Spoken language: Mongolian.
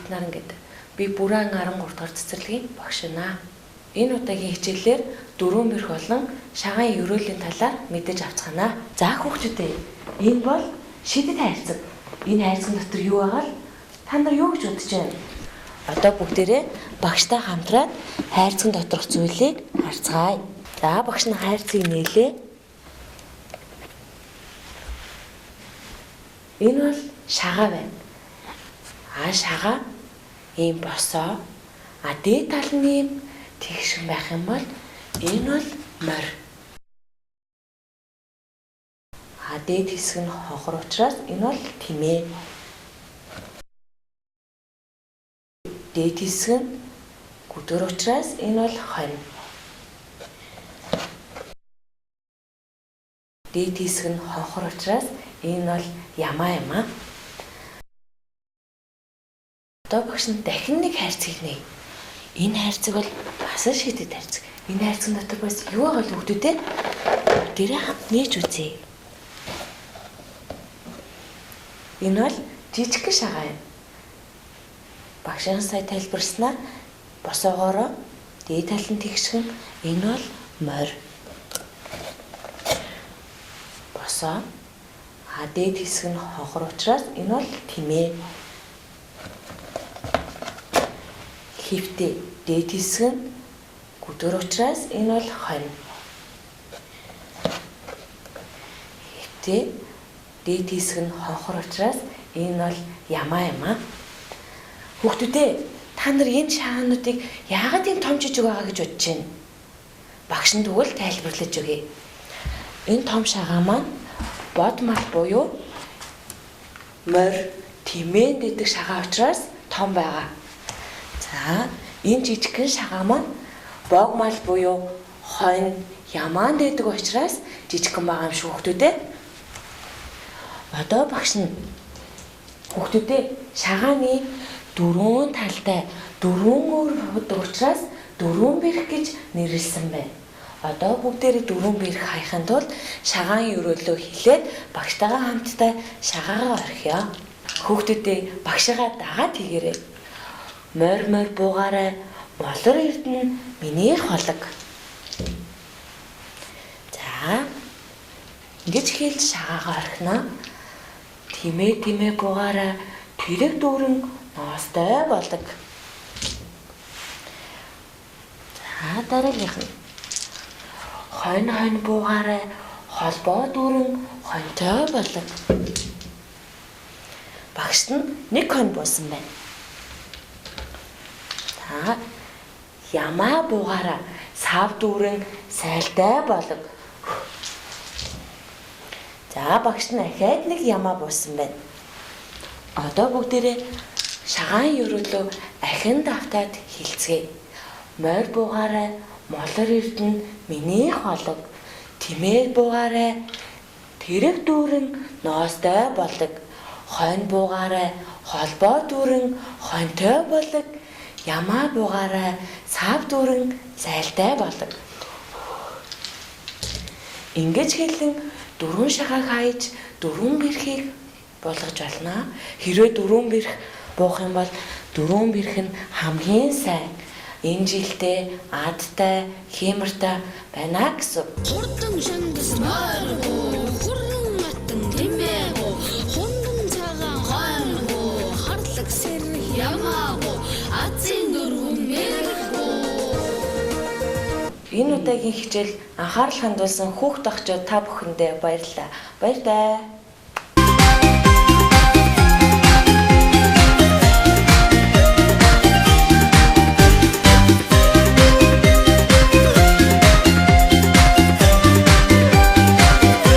нар ингээд би бүрэн 13 дугаар цэцэрлэгийн багш байна. Энэ удаагийн хичээлээр дөрвөн бэрх болон шагаан ерөөлийн талаар мэдэж авцгаана. За хүүхдүүдээ энэ бол шидэт хайрцаг. Энэ хайрцаг дотор юу байгаа л та нар юу гэж бодож байна? Одоо бүгдээрээ багштай хамтраад хайрцаг доторх зүйлийг харцгаая. За багш нь хайрцгийг нээлээ. Энэ бол шагаа байна. Шагаа ийм босоо. Дээд тал нь ийм тэгшин байх юм бол энэ бол морь. Дээд хэсэг нь хогор учраас энэ бол тэмээ. Дээд хэсэг нь гүдэр учраас энэ бол хонь. Дээд хэсэг нь хонхор учраас энэ бол ямаа юм аа. Одоо багш нь дахин нэг хайрцгийг нээ. Энэ хайрцаг бол бас шидэт хайрцаг. Энэ хайрцаг дотор бас юу байгаа л хүүхдүүдээ дээрээ нээж үзье. Энэ бол жижиг шагаа юм. Багшийн сая тайлбарснаар босоогоороо дээд тал нь тэгшгэн энэ бол морь. Босоо дээд хэсэг нь хонхор учраас энэ бол тэмээ. Хөвтэй дээд хэсэг нь гүдэр учраас энэ бол хонь. Хөвтэй дээд хэсэг нь хонхор учраас энэ бол ямаа юм аа. Хүүхдүүдээ та нар энэ шагаануудыг яагаад ийм том жижиг байгаа гэж бодож байна? Багш нь тэгвэл тайлбарлаж өгье. Энэ том шагаа маань бод мал буюу морь, тэмээ гэдэг шагаа учраас том байгаа. За энэ жижигхэн шагаа маань бог мал буюу хонь, ямаан гэдэг учраас жижигхэн байгаа юм шүү хүүхдүүдээ. Одоо багш нь хүүхдүүдээ шагааны дөрвөн талтай дөрвөн өөр хувд учраас дөрвөн бэрх гэж нэрлсэн байна. Одоо бүгдээрээ дөрвөн бэрх хайхын тулд шагаан ерөөлөө хэлээд багштайгаа хамтдаа шагаагаа орхиё. Хүүхдүүдээ багшаагаа дагаад хийгээрэй. Морь буугаарай, молор эрдэнэ миний холог. За ингэж хэлж шагаагаа орхино. Тэмээ буугаарай, тэрэг дүүрэн ноостой болог. За дараагийнх нь хонь буугаарай, холбоо дүүрэн хоньтой болог. Багш нь нэг хонь буусан байна. За ямаа буугаараа сав дүүрэн сайлтай болог. За багш нь ахаад нэг ямаа буусан байна. Одоо бүгдээрээ шагаан ерөөлөө ахин давтаад хэлцгээе. Морь буугаарай, молор эрдэнэ миний холог. Тэмээ буугаарай, тэрэг дүүрэн ноостой болог. Хонь буугаарай, холбоо дүүрэн хоньтой болог. Ямаа буугаарай, сав дүүрэн сайлтай болог. Ингэж хэлэн дөрвөн шагааг хайж дөрвөн бэрхийг болгож болно. Хэрвээ дөрвөн бэрх буух юм бол дөрвөн бэрх нь хамгийн сайн энэ жилдээ адтай, хэмэртэй байна гэсэн. Хурдан шандас морь, хурдан атан тэмээ, хундан цагаан хонь, харлаг сэрх ямаа, азийн дөрвөн бэрх. Энэ удаагийн хичээл анхаарал хандуулсан хүүхд охчоо та бүхэндээ баярлалаа. Баяр таа.